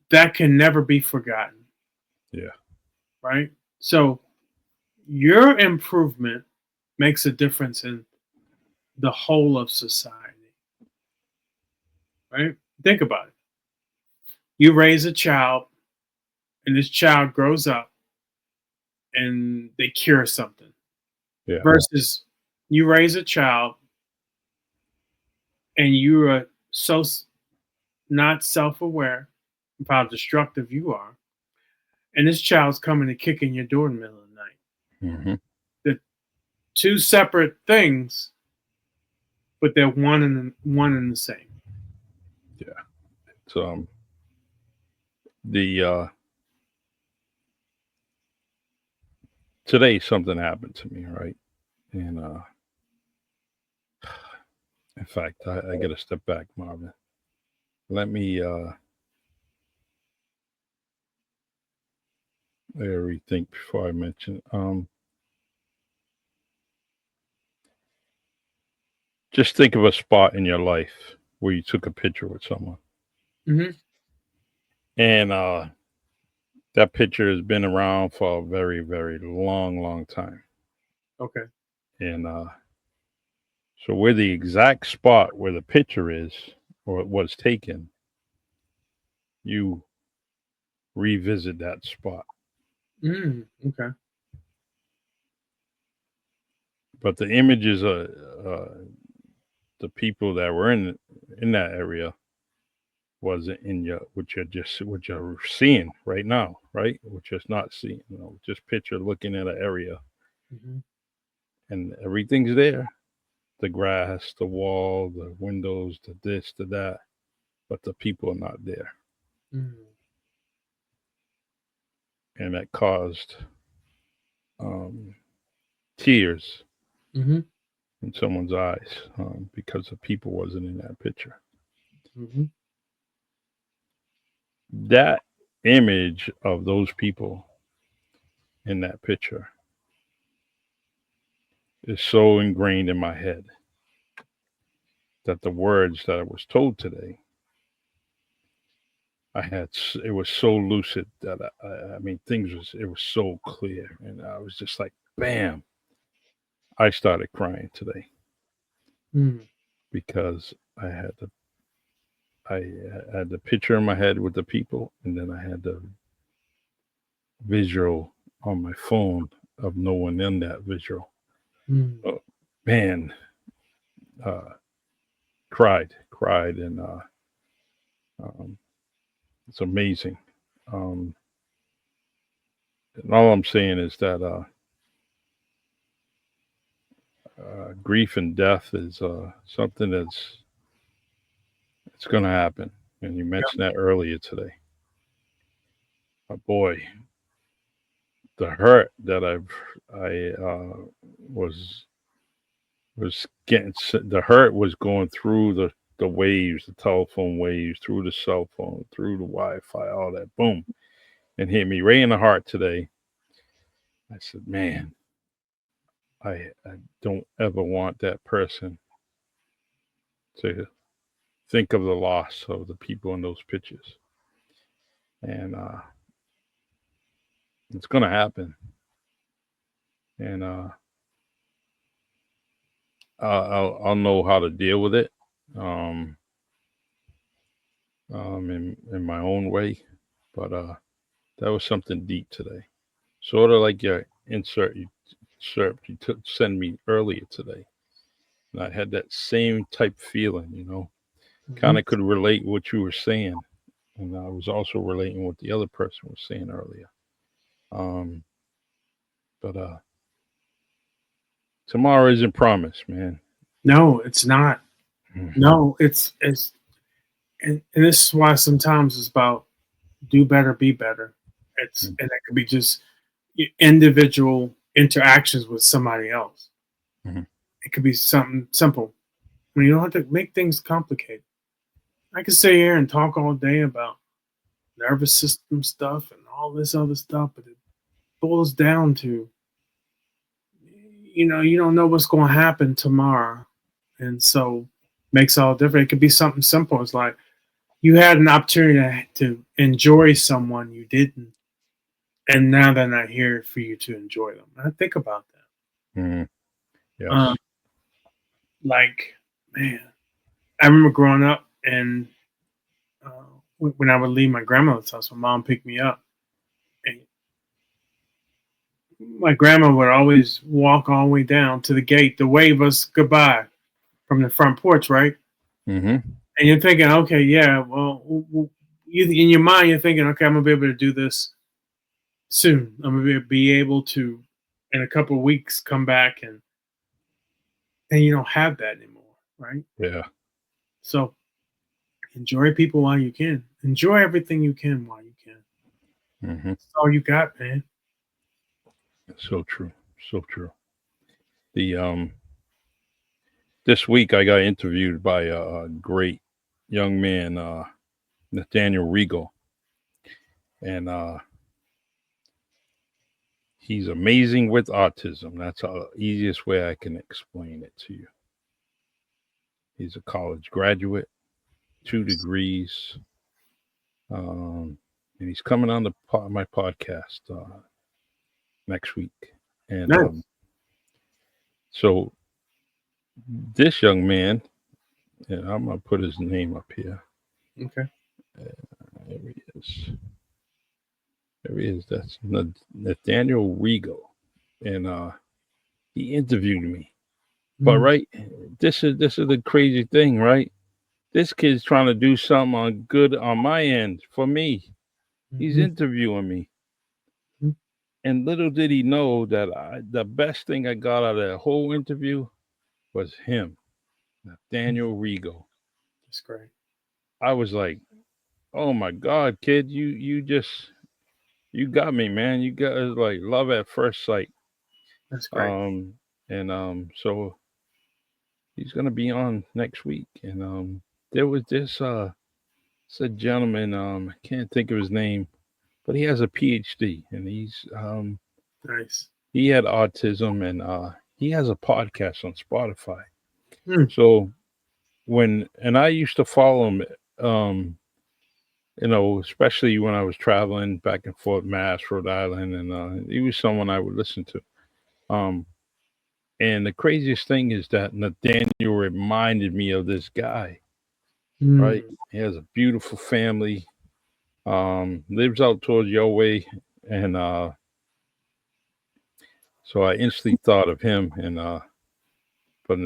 that can never be forgotten, Yeah. right? So your improvement makes a difference in the whole of society, right? Think about it. You raise a child, and this child grows up and they cure something, Yeah. versus you raise a child and you are so not self aware of how destructive you are, and this child's coming and kicking your door in the middle of the night. Hmm. The two separate things, but they're one and the same. Yeah. So the today something happened to me, right? And in fact, I got to step back, Marvin. Let me rethink before I mention. Just think of a spot in your life where you took a picture with someone, Hmm. and that picture has been around for a very, very long, long time. Okay. And so, where the exact spot where the picture is or it was taken, you revisit that spot. Okay. But the images of the people that were in that area wasn't in your what you're seeing right now, right? What you're not seeing, just picture looking at an area Hmm. and everything's there. The grass, the wall, the windows, the this, the that, but the people are not there. Hmm. And that caused um, tears Hmm. in someone's eyes because the people wasn't in that picture. Hmm. That image of those people in that picture is so ingrained in my head that the words that I was told today, it was so lucid that I mean, it was so clear. And I was just like, bam, I started crying today Hmm. because I had the picture in my head with the people, and then I had the visual on my phone of no one in that visual. Hmm. Oh, man, uh, cried, and um, it's amazing. Um, and all I'm saying is that grief and death is something it's going to happen. And you mentioned that earlier today. Boy, the hurt that I was getting, the hurt was going through the waves, the telephone waves, through the cell phone, through the Wi-Fi, all that, boom, and hit me right in the heart today. I said, man, I don't ever want that person to think of the loss of the people in those pictures. And it's going to happen. And I'll know how to deal with it um, in my own way. But that was something deep today. Sort of like your insert you took send me earlier today. And I had that same type feeling, Hmm. kind of could relate what you were saying. And I was also relating what the other person was saying earlier. Um, but tomorrow isn't promised, man. No, it's not. Mm. No, it's and this is why sometimes it's about do better, be better. It's Mm. and it could be just individual interactions with somebody else. Mhm. It could be something simple. I mean, you don't have to make things complicated. I could sit here and talk all day about nervous system stuff and all this other stuff, but it boils down to, you don't know what's going to happen tomorrow, and so makes all different. It could be something simple. It's like you had an opportunity to enjoy someone you didn't, and now they're not here for you to enjoy them. I think about Mm, that. yes. Like, man, I remember growing up, and uh, when I would leave my grandmother's house, my mom picked me up, and my grandma would always walk all the way down to the gate to wave us goodbye from the front porch, right? Mm-hmm. And you're thinking, okay, yeah, well, you in your mind, you're thinking, okay, I'm gonna be able to do this soon. I'm gonna be able to, in a couple of weeks, come back, and you don't have that anymore, right? Yeah. So enjoy people while you can. Enjoy everything you can while you can. Mm-hmm. That's all you got, man. So true. So true. The This week I got interviewed by a great young man, Nathaniel Regal, and he's amazing with autism. That's the easiest way I can explain it to you. He's a college graduate, 2 degrees, and he's coming on my podcast next week. And Nice. so this young man, and I'm gonna put his name up here. Okay. There he is. There he is. That's Nathaniel Regal, and he interviewed me. But Mm-hmm. right, this is the crazy thing, right? This kid's trying to do something on good on my end for me. He's Mm-hmm. interviewing me, and little did he know that the best thing I got out of that whole interview was him, Nathaniel Regal. That's great. I was like, "Oh my God, kid, you got me, man. You got like love at first sight." That's great. Um, and so he's gonna be on next week, and there was this a gentleman, I can't think of his name, but he has a PhD, and Nice. he had autism, and he has a podcast on Spotify. Mm. So I used to follow him, especially when I was traveling back and forth, Mass, Rhode Island, and he was someone I would listen to. Um, and the craziest thing is that Nathaniel reminded me of this guy, right? Mm. He has a beautiful family, lives out towards your way, and so I instantly thought of him. And but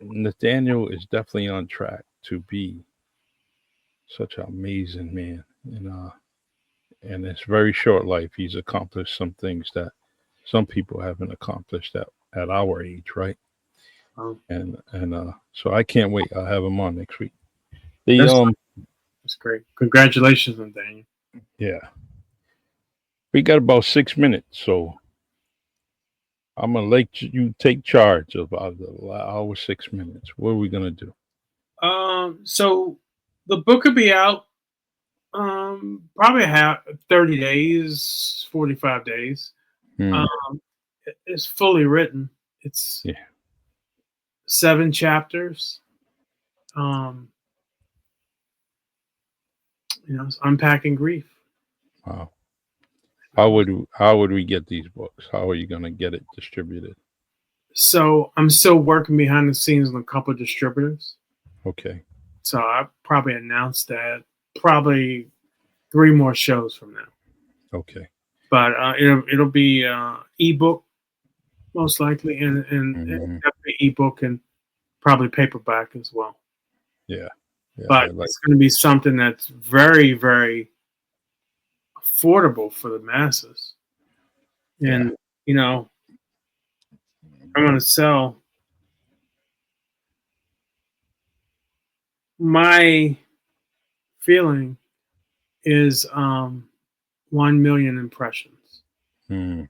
Nathaniel is definitely on track to be such an amazing man, and in his very short life, he's accomplished some things that some people haven't accomplished at our age, right? Wow. And so I can't wait. I'll have him on next week. The That's that's great. Congratulations on Daniel. Yeah, we got about 6 minutes, so I'm gonna let you take charge of our 6 minutes. What are we gonna do? So the book could be out probably 30 days, 45 days. Hmm. Um, it's fully written. It's Yeah. 7 chapters. Um, it's unpacking grief. Wow. How would we get these books? How are you gonna get it distributed? So I'm still working behind the scenes on a couple of distributors. Okay. So I probably announced that probably 3 more shows from now. Okay. But it'll be ebook most likely, and Hmm. definitely ebook and probably paperback as well. Yeah. Yeah. I But like. it's going to be something that's very, very affordable for the masses. Yeah. And you know, I'm going to sell my feeling is 1 million impressions. Hmm.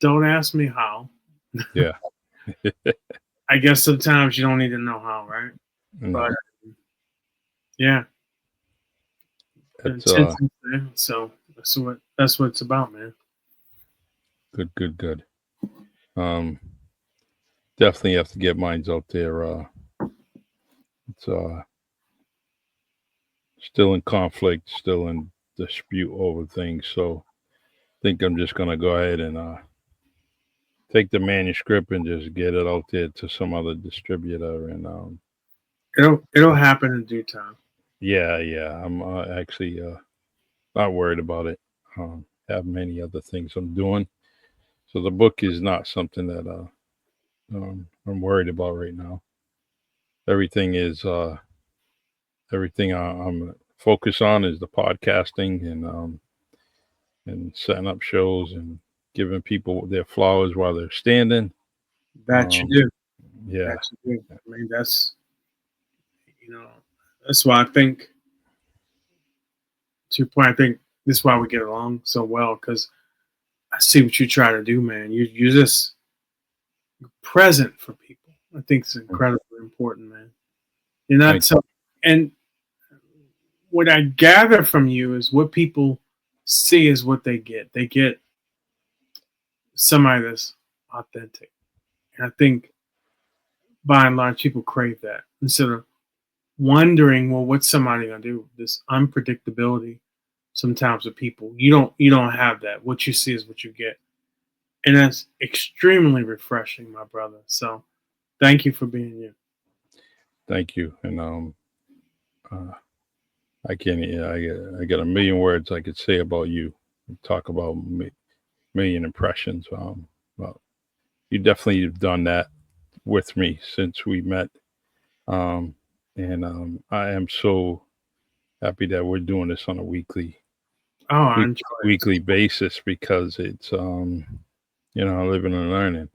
Don't ask me how. Yeah. I guess sometimes you don't need to know how, right? But No, yeah, the that's intention's there. So that's what it's about, man. good, good, good. Um, definitely have to get mines out there. It's still in conflict, still in dispute over things. So I think I'm just gonna go ahead and take the manuscript and just get it out there to some other distributor. And It'll happen in due time. yeah, yeah, I'm actually not worried about it. Have many other things I'm doing, so the book is not something that I'm worried about right now. Everything is everything I'm focused on is the podcasting and setting up shows and giving people their flowers while they're standing. That you Um, do. That yeah, you do. I mean, you know, that's why I think, to your point, I think this is why we get along so well because I see what you try to do, man. You're just present for people. I think it's incredibly important, man. You're not thank so, and what I gather from you is what people see is what they get. They get somebody that's authentic. And I think by and large people crave that instead of wondering, well, what's somebody gonna do? This unpredictability sometimes with people. You don't have that. What you see is what you get. And that's extremely refreshing, my brother. So thank you for being you. thank you. And uh, I can't. Yeah, I got a million words I could say about you. Talk about million impressions. Well, you definitely have done that with me since we met. Um, and I am so happy that we're doing this on a Oh, I week, enjoy weekly it. basis because it's living and learning.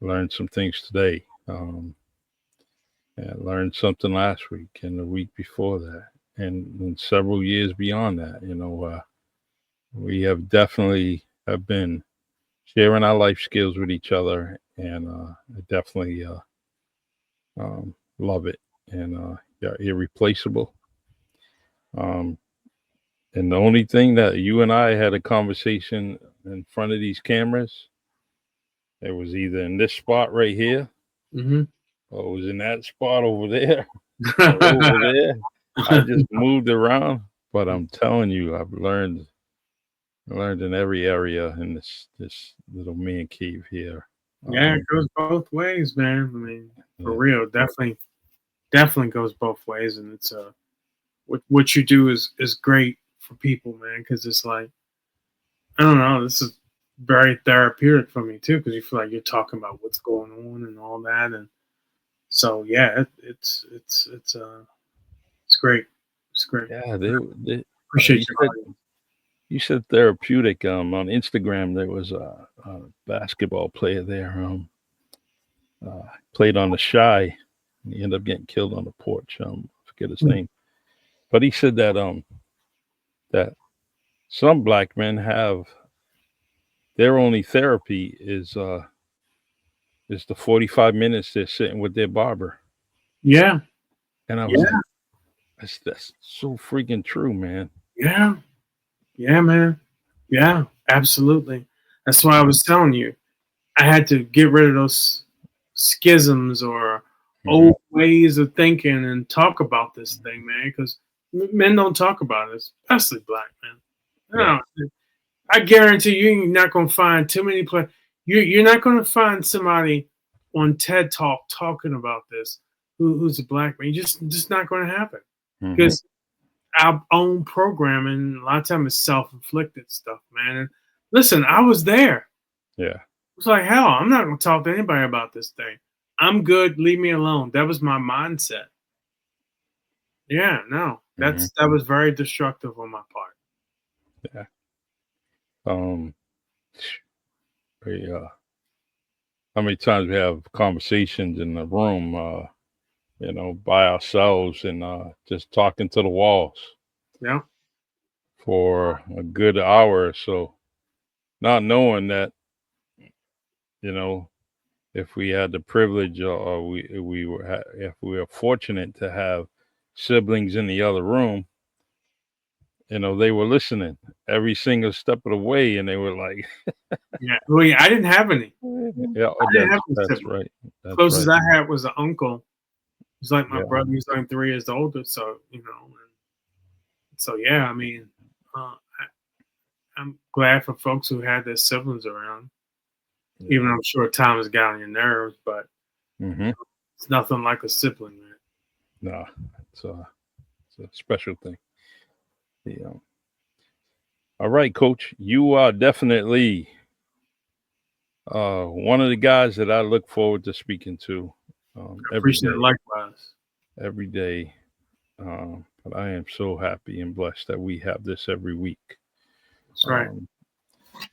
Learned some things today. And learned something last week and the week before that, and several years beyond that. We have definitely have been sharing our life skills with each other, and I definitely love it. And you're irreplaceable. Um, and the only thing that you and I had a conversation in front of these cameras, it was either in this spot right here, Hmm. or it was in that spot over there, or over there. I just moved around, but I'm telling you, I learned in every area in this little man cave here. Yeah, it Um, goes both ways, man. I mean, for yeah, real, definitely goes both ways, and it's what you do is great for people, man, because it's like, I don't know, this is very therapeutic for me too, because you feel like you're talking about what's going on and all that, and so yeah, it's great, it's great. yeah. They Appreciate you your said audience. you said therapeutic. On Instagram, there was a basketball player there. Played on the shy. And he ended up getting killed on the porch. I forget his name, but he said that some black men have their only therapy is the 45 minutes they're sitting with their barber. Yeah, And I was yeah, like, that's so freaking true, man. yeah, yeah, man, yeah, absolutely. That's why I was telling you. I had to get rid of those schisms or Hmm. old ways of thinking and talk about this thing, man. Because men don't talk about it, especially black men. Yeah. No, I guarantee you, you're not going to find too many play. You're not going to find somebody on TED Talk talking about this who's a black man. Just not going to happen Hmm. because our own programming a lot of times is self-inflicted stuff, man. And listen, I was there. Yeah. It's like, hell, I'm not going to talk to anybody about this thing. I'm good. Leave me alone. That was my mindset. Yeah, no, Hmm. that was very destructive on my part. Yeah. Um. How many times we have conversations in the room, by ourselves and just talking to the walls Yeah, for a good hour or so, not knowing that you know, if we had the privilege or if we were fortunate to have siblings in the other room, they were listening every single step of the way, and they were like, Yeah. Well, yeah, I didn't have any. "Yeah, I didn't have any that's siblings. right, that's Closest right, I had was an uncle. He's like my yeah, brother. He's only 3 years older. So and so yeah. I mean, I'm glad for folks who had their siblings around. Even yeah, though I'm sure time has got on your nerves, but mm-hmm. it's nothing like a sibling, man. No, it's it's a special thing." Yeah. All right, Coach, you are definitely one of the guys that I look forward to speaking to I every appreciate it day, likewise. every day. But I am so happy and blessed that we have this every week. That's right. Um,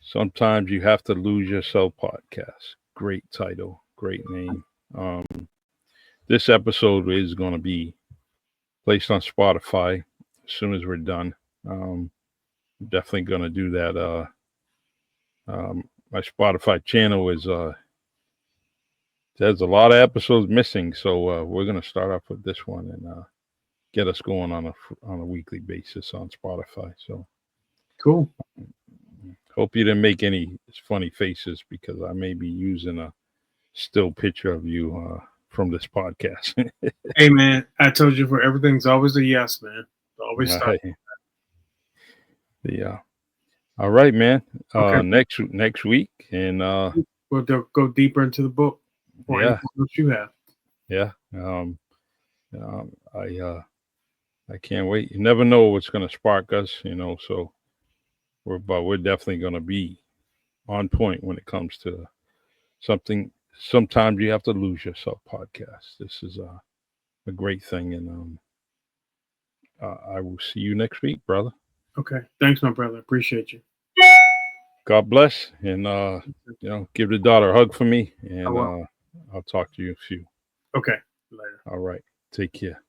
Sometimes you have to lose yourself podcast. Great title, great name. This episode is going to be placed on Spotify as soon as we're done. Um, Definitely going to do that. My Spotify channel is there's a lot of episodes missing, so we're going to start off with this one and get us going on a weekly basis on Spotify. So Cool. hope you didn't make any funny faces because I may be using a still picture of you from this podcast. Hey, man, I told you for everything's always a yes, man. Always All start. right. Yeah. All right, man. Okay. Next week, and We'll go deeper into the book or yeah, anything else you have. yeah. I can't wait. You never know what's going to spark us, So we're definitely going to be on point when it comes to something. Sometimes you have to lose yourself. Podcast. This is a great thing, and I will see you next week, brother. Okay. Thanks, my brother. Appreciate you. God bless, and give the daughter a hug for me, I and will. I'll talk to you in a few. Okay. Later. All right, take care.